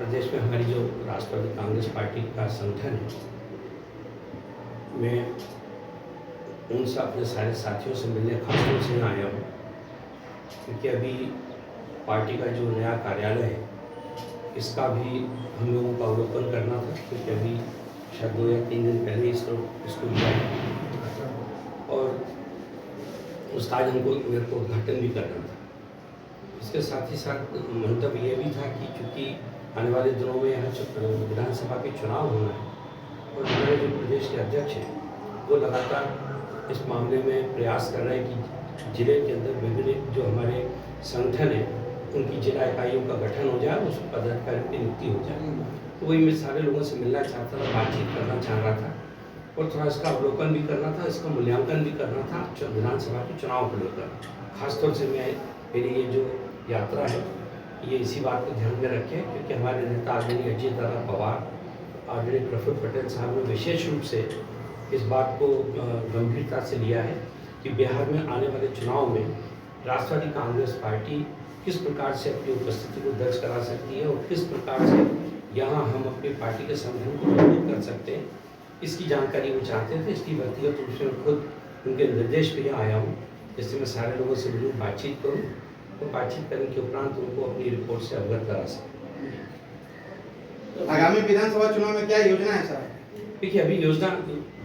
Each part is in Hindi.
प्रदेश में हमारी जो राष्ट्रवादी कांग्रेस पार्टी का संगठन है, मैं उन सब अपने सारे साथियों से मिलने खासतौर से आया हूँ, क्योंकि अभी पार्टी का जो नया कार्यालय है इसका भी हम लोगों को अवलोकन करना था, क्योंकि अभी शायद 2 या 3 दिन पहले इसको लिया है और उसका आज मेरे को उद्घाटन भी करना था। इसके साथ ही साथ मंतव्य ये भी था कि चूँकि आने वाले दिनों में यहाँ विधानसभा के चुनाव होना है और हमारे जो प्रदेश के अध्यक्ष हैं वो लगातार इस मामले में प्रयास कर रहे हैं कि जिले के अंदर विभिन्न जो हमारे संगठन हैं उनकी जिला इकाइयों का गठन हो जाए, उस पदाधिकारियों की नियुक्ति हो जाए। तो वही मैं सारे लोगों से मिलना चाहता था, बातचीत करना चाह रहा था और थोड़ा इसका अवलोकन भी करना था, इसका मूल्यांकन भी करना था विधानसभा के चुनाव को लेकर। खासतौर से मेरी ये जो यात्रा है ये इसी बात को ध्यान में रखे, क्योंकि हमारे नेता आदरणीय अजीत दादा पवार, आदरणीय प्रफुल्ल पटेल साहब ने विशेष रूप से इस बात को गंभीरता से लिया है कि बिहार में आने वाले चुनाव में राष्ट्रवादी कांग्रेस पार्टी किस प्रकार से अपनी उपस्थिति को दर्ज करा सकती है और किस प्रकार से यहाँ हम अपनी पार्टी के संगठन को मजबूत कर सकते हैं, इसकी जानकारी वो चाहते थे। इसकी व्यक्तिगत रूप से मैं खुद उनके निर्देश पे यहाँ आया हूँ, जिससे मैं सारे लोगों से मिलूँ, बातचीत करूँ और बातचीत करने के उपरांत उनको अपनी रिपोर्ट से अवगत करा सकूँ। आगामी विधानसभा चुनाव में क्या योजना है सर? देखिए, अभी योजना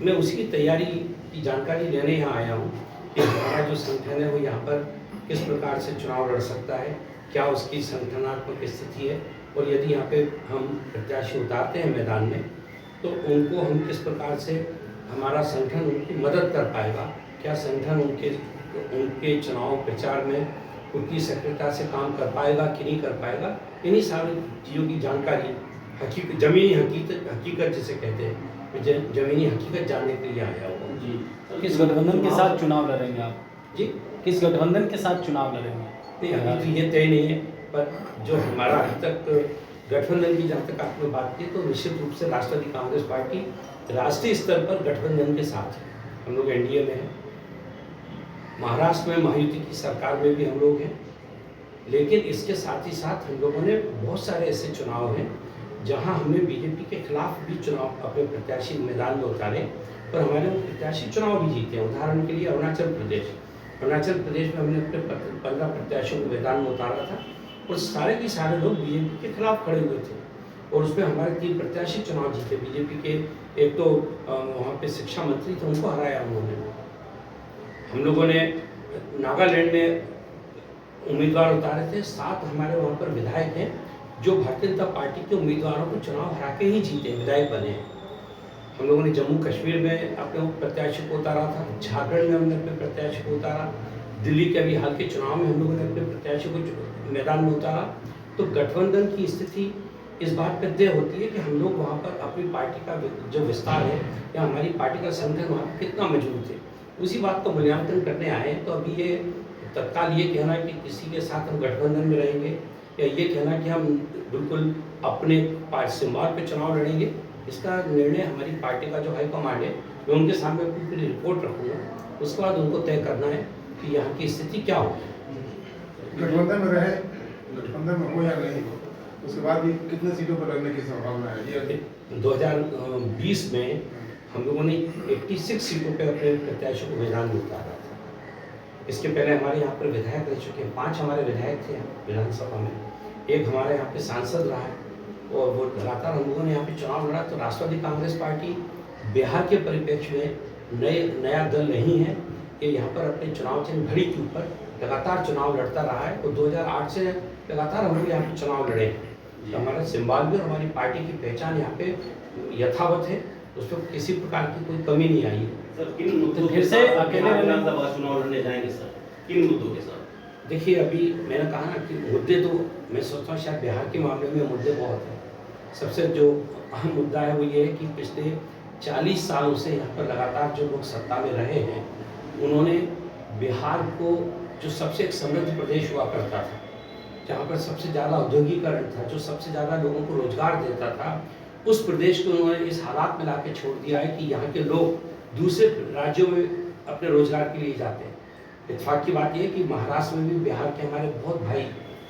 मैं उसी की तैयारी की जानकारी लेने यहाँ आया हूँ कि हमारा जो संगठन है वो यहाँ पर किस प्रकार से चुनाव लड़ सकता है, क्या उसकी संगठनात्मक स्थिति है और यदि यहाँ पे हम प्रत्याशी उतारते हैं मैदान में तो उनको हम किस प्रकार से हमारा संगठन उनकी मदद कर पाएगा, क्या संगठन उनके चुनाव प्रचार में उतनी सक्रियता से काम कर पाएगा कि नहीं कर पाएगा, इन्हीं सारी चीज़ों की जानकारी जमीनी हकीकत जिसे कहते हैं, जमीनी हकीकत जानने के लिए आया हुआ जी। किस गठबंधन के साथ चुनाव लड़ेंगे आप? जी, किस गठबंधन के साथ चुनाव लड़ेंगे? नहीं, अभी तो ये तय नहीं है, पर जो हमारा अभी तक गठबंधन की जहाँ तक आपने बात की तो निश्चित रूप से राष्ट्रवादी कांग्रेस पार्टी राष्ट्रीय स्तर पर गठबंधन के साथ है। हम लोग एनडीए में हैं, महाराष्ट्र में महायुति की सरकार में भी हम लोग हैं, लेकिन इसके साथ ही साथ हम लोगों ने बहुत सारे ऐसे चुनाव हैं जहां हमने बीजेपी के खिलाफ भी चुनाव अपने प्रत्याशी मैदान में उतारे और हमारे वो प्रत्याशी चुनाव भी जीते हैं। उदाहरण के लिए अरुणाचल प्रदेश में हमने अपने 15 प्रत्याशियों को मैदान में उतारा था और सारे के सारे लोग बीजेपी के खिलाफ खड़े हुए थे और उसमें हमारे 3 प्रत्याशी चुनाव जीते। बीजेपी के एक तो वहाँ पे शिक्षा मंत्री थे, उनको हराया उन्होंने। हम लोगों ने नागालैंड में उम्मीदवार उतारे थे, 7 हमारे वहाँ पर विधायक हैं जो भारतीय जनता पार्टी के उम्मीदवारों को चुनाव हरा के ही जीते, विधायक बने हैं। हम लोगों ने जम्मू कश्मीर में अपने प्रत्याशी को उतारा था, झारखंड में हमने अपने प्रत्याशी को उतारा, दिल्ली के अभी हाल के चुनाव में हम लोगों ने अपने प्रत्याशी को मैदान में उतारा। तो गठबंधन की स्थिति इस बात पर तय होती है कि हम लोग वहाँ पर अपनी पार्टी का जो विस्तार है या हमारी पार्टी का संगठन वहाँ पर कितना मजबूत है, उसी बात का मूल्यांकन करने आए। तो अभी ये तत्काल ये कहना कि किसी के साथ हम गठबंधन में रहेंगे या ये कहना कि हम बिल्कुल अपने सिंबल पे चुनाव लड़ेंगे, इसका निर्णय हमारी पार्टी का जो हाईकमांड है, मैं उनके सामने पूरी रिपोर्ट रखूँगा, उसके बाद उनको तय करना है कि यहाँ की स्थिति क्या हो। गठबंधन में रहे, गठबंधन में हो या नहीं, उसके बाद भी कितने सीटों पर लड़ने की संभावना है? 2020 में हम लोगों ने 86 सीटों पर अपने प्रत्याशियों को मैदान में उतारा था। इसके पहले हमारे यहाँ पर विधायक रह चुके हैं, 5 हमारे विधायक थे विधानसभा में, एक हमारे यहाँ पे सांसद रहा है और वो लगातार हम लोगों ने यहाँ पे चुनाव लड़ा। तो राष्ट्रवादी कांग्रेस पार्टी बिहार के परिप्रेक्ष्य में नया दल नहीं है, ये यहाँ पर अपने चुनाव चिन्ह घड़ी के ऊपर लगातार चुनाव लड़ता रहा है और 2008 से लगातार हम लोग यहाँ पे चुनाव लड़े हैं। तो हमारा सिंबल भी और हमारी पार्टी की पहचान यहाँ पे यथावत है, उस पर किसी प्रकार की कोई कमी नहीं आई है। सर, किन मुद्दों फिर से अकेले विधानसभा चुनाव लड़ने जाएंगे सर? किन मुद्दों के साथ? देखिए, अभी मैंने कहा ना कि मुद्दे तो मैं सोचता हूँ शायद बिहार के मामले में मुद्दे बहुत हैं। सबसे जो अहम मुद्दा है वो ये है कि पिछले 40 सालों से यहाँ पर लगातार जो लोग सत्ता में रहे हैं उन्होंने बिहार को, जो सबसे एक समृद्ध प्रदेश हुआ करता था, जहाँ पर सबसे ज़्यादा औद्योगिकरण था, जो सबसे ज़्यादा लोगों को रोजगार देता था, उस प्रदेश को उन्होंने इस हालात में ला के छोड़ दिया है कि यहाँ के लोग दूसरे राज्यों में अपने रोजगार के लिए जाते हैं। इत्तेफाक की बात यह है कि महाराष्ट्र में भी बिहार के हमारे बहुत भाई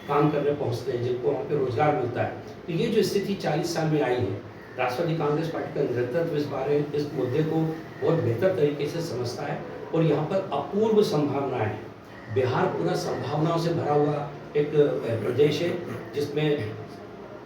काम करने पहुंचते हैं, जिनको वहाँ पे रोजगार मिलता है। तो ये जो स्थिति 40 साल में आई है, राष्ट्रवादी कांग्रेस पार्टी का नेतृत्व इस मुद्दे को बहुत बेहतर तरीके से समझता है और यहाँ पर अपूर्व संभावनाएं हैं। बिहार पूरा संभावनाओं से भरा हुआ एक प्रदेश है, जिसमें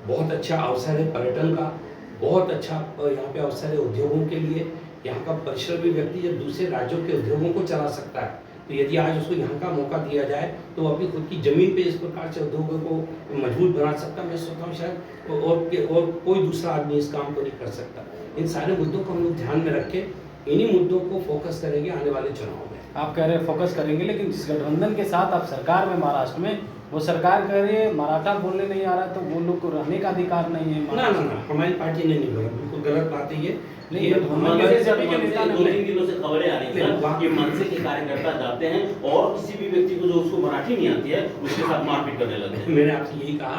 बहुत अच्छा अवसर है पर्यटन का, बहुत अच्छा यहाँ पे अवसर है उद्योगों के लिए। यहाँ का परिश्रमी व्यक्ति जब दूसरे राज्यों के उद्योगों को चला सकता है, तो यदि आज उसको यहाँ का मौका दिया जाए तो वो अपनी खुद की ज़मीन पे इस प्रकार से उद्योगों को मजबूत बना सकता। मैं सोचता हूँ शायद और कोई दूसरा आदमी इस काम को नहीं कर सकता। इन सारे मुद्दों को हम लोग ध्यान में रख के इन्हीं मुद्दों को फोकस करेंगे आने वाले चुनाव में। आप कह रहे हैं फोकस करेंगे, लेकिन जिस गठबंधन के साथ आप सरकार में महाराष्ट्र में, वो सरकार कह रही है मराठा बोलने नहीं आ रहा तो वो लोग को रहने का अधिकार नहीं है। ना हमारी पार्टी ने नहीं बोला, बिल्कुल गलत बात है ये। नहीं, ये हमारे बीजेपी के नेता ने 2-3 दिनों से खबरें आ रही हैं कि मनसे के कार्यकर्ता जाते हैं और किसी भी व्यक्ति को जो उसको मराठी नहीं आती है उसके साथ मारपीट करने लगते हैं। मैंने आपसे यही कहा,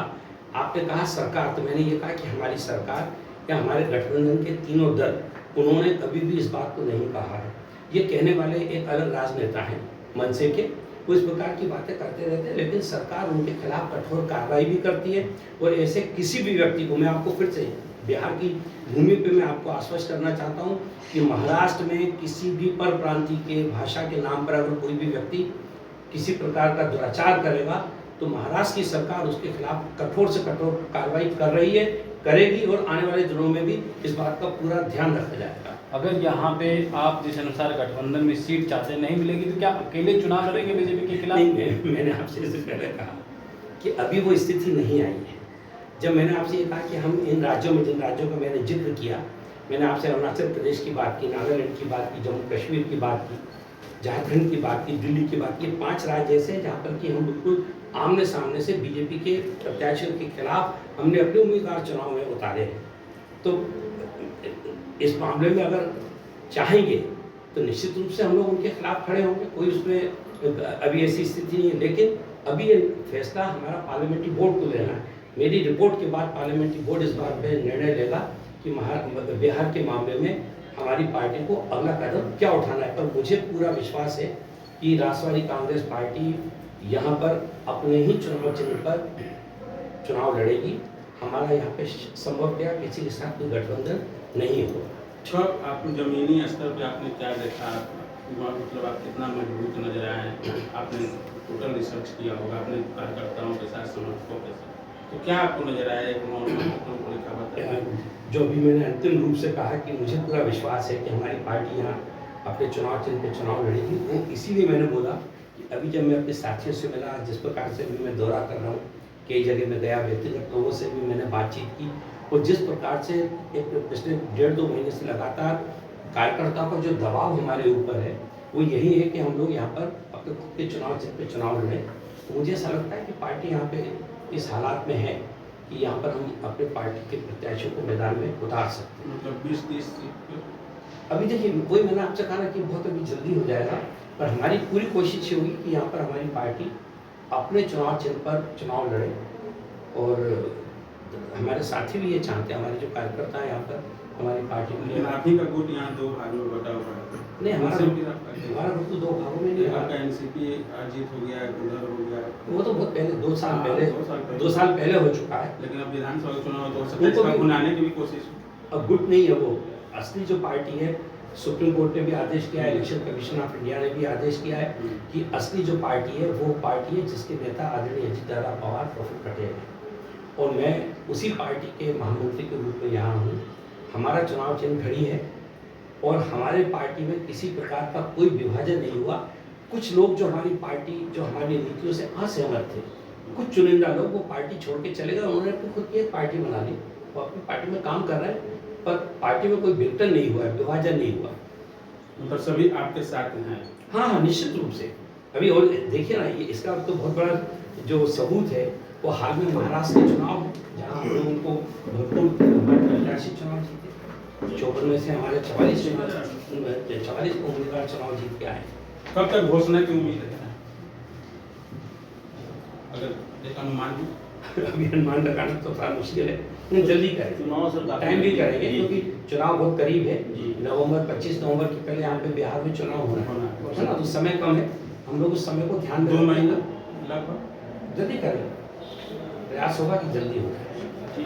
आपने कहा सरकार, तो मैंने ये कहा कि हमारी सरकार या हमारे गठबंधन के तीनों दल, उन्होंने कभी भी इस बात को नहीं कहा है। ये कहने वाले एक अलग राजनेता हैं मनसे के, वो इस प्रकार की बातें करते रहते हैं, लेकिन सरकार उनके खिलाफ कठोर कार्रवाई भी करती है। और ऐसे किसी भी व्यक्ति को, मैं आपको फिर से बिहार की भूमि पे मैं आपको आश्वस्त करना चाहता हूँ कि महाराष्ट्र में किसी भी पर प्रांति के भाषा के नाम पर अगर कोई भी व्यक्ति किसी प्रकार का दुराचार करेगा तो महाराष्ट्र की सरकार उसके खिलाफ कठोर से कठोर कार्रवाई कर रही है, करेगी, और आने वाले दिनों में भी इस बात का पूरा ध्यान रखा जाएगा। अगर यहाँ पे आप जिस अनुसार गठबंधन में सीट चाहते नहीं मिलेगी तो क्या अकेले चुनाव लड़ेंगे बीजेपी के खिलाफ? नहीं, मैंने आपसे इससे पहले कहा कि अभी वो स्थिति नहीं आई है। जब मैंने आपसे ये कहा कि हम इन राज्यों में, जिन राज्यों का मैंने जिक्र किया, मैंने आपसे अरुणाचल प्रदेश की बात की, नागालैंड की बात की, जम्मू कश्मीर की बात की, झारखंड की बात की, दिल्ली की बात की, 5 राज्य ऐसे हैं जहाँ पर कि हम बिल्कुल आमने सामने से बीजेपी के प्रत्याशियों के खिलाफ हमने अपने उम्मीदवार चुनाव में उतारे हैं। तो इस मामले में अगर चाहेंगे तो निश्चित रूप से हम लोग उनके खिलाफ खड़े होंगे, कोई उसमें अभी ऐसी स्थिति नहीं है। लेकिन अभी ये फैसला हमारा पार्लियामेंट्री बोर्ड को लेना है। मेरी रिपोर्ट के बाद पार्लियामेंट्री बोर्ड इस बात पे निर्णय लेगा कि बिहार के मामले में हमारी पार्टी को अगला कदम क्या उठाना है। पर मुझे पूरा विश्वास है कि राष्ट्रवादी कांग्रेस पार्टी यहाँ पर अपने ही चुनाव चिन्ह पर चुनाव लड़ेगी। हमारा यहाँ पे संभवतः किसी के साथ कोई गठबंधन नहीं होगा। कब आप जमीनी स्तर पे आपने क्या देखा, मतलब आप कितना मजबूत नजर आए? आपने टोटल रिसर्च किया होगा अपने कार्यकर्ताओं के साथ, समर्थकों के साथ, तो क्या आपको नजर आया? जो भी मैंने अंतिम रूप से कहा कि मुझे पूरा विश्वास है कि हमारी पार्टी यहाँ अपने चुनाव चिन्ह पे चुनाव लड़ेगी, वो इसीलिए मैंने बोला कि अभी जब मैं अपने साथियों से मिला, जिस प्रकार से भी मैं दौरा कर रहा हूँ, कई जगह में गया, व्यक्तिगत लोगों से भी मैंने बातचीत की, और जिस प्रकार से एक पिछले 1.5-2 महीने से लगातार कार्यकर्ताओं का जो दबाव हमारे ऊपर है वो यही है कि हम लोग यहाँ पर अपने खुद के चुनाव चिन्ह पे चुनाव लड़ें। तो मुझे ऐसा लगता है कि पार्टी यहाँ पे इस हालात में है कि यहाँ पर हम अपने पार्टी के प्रत्याशियों को मैदान में उतार सकते हैं। मतलब 20-30 सीट अभी देखिए, कोई मैंने आपसे कहा कि बहुत अभी जल्दी हो जाएगा, पर हमारी पूरी कोशिश ये होगी कि यहाँ पर हमारी पार्टी अपने चुनाव चिन्ह पर चुनाव लड़े। और हमारे साथी भी ये चाहते हैं, हमारे जो कार्यकर्ता हैं यहाँ पर हमारी पार्टी में। लेकिन आप ही का गुट यहाँ 2 भागों में बटा हुआ है। नहीं, हमारा गुट तो 2 भागों में नहीं है। आपका एनसीपी अजीत हो गया, गुलर हो गया, वो तो बहुत पहले 2 साल पहले 2 साल पहले हो चुका है। लेकिन अब विधानसभा चुनाव तो हो सकता है इसका भुनाने की भी कोशिश। अब गुट नहीं है, वो असली जो पार्टी है, सुप्रीम कोर्ट ने भी आदेश किया है, इलेक्शन कमीशन ऑफ इंडिया ने भी आदेश किया है कि असली जो पार्टी है वो पार्टी है जिसके नेता आदरणीय अजीत दादा पवार, प्रफुल्ल पटेल हैं, और मैं उसी पार्टी के महामंत्री के रूप में यहाँ हूँ। हमारा चुनाव चिन्ह घड़ी है और हमारे पार्टी में किसी प्रकार का कोई विभाजन नहीं हुआ। कुछ लोग जो हमारी पार्टी, जो हमारी नीतियों से असहमत थे, कुछ चुनिंदा लोग वो पार्टी छोड़ के चले गए, उन्होंने अपनी खुद की एक पार्टी बना ली, वो अपनी पार्टी में काम कर रहे हैं, पर पार्टी में कोई विघटन नहीं हुआ है, विभाजन नहीं हुआ। मतलब सभी आपके साथ हैं? हाँ, निश्चित रूप से। अभी और देखिए ना, ये इसका तो बहुत बड़ा जो सबूत है वो हाल में महाराष्ट्र के चुनाव, जहाँ हम लोगों को भरपूर प्रत्याशी चुनाव जीते, 54 में से हमारे 44 उम्मीदवार चुनाव जीत के आए। कब तक घोषणा की उम्मीद है? अगर एक अनुमान हो? अभी अनुमान लगाना तो थोड़ा मुश्किल है, लेकिन जल्दी करेंगे, चुनाव सर काफी टाइम भी करेंगे, क्योंकि चुनाव बहुत करीब है। जी। 25 नवंबर के पहले यहाँ पे बिहार में चुनाव होना है ना, तो समय कम है, हम लोग उस समय को ध्यान में 2 महीना रखकर लगभग जल्दी करेंगे। प्रयास होगा कि जल्दी हो जाए।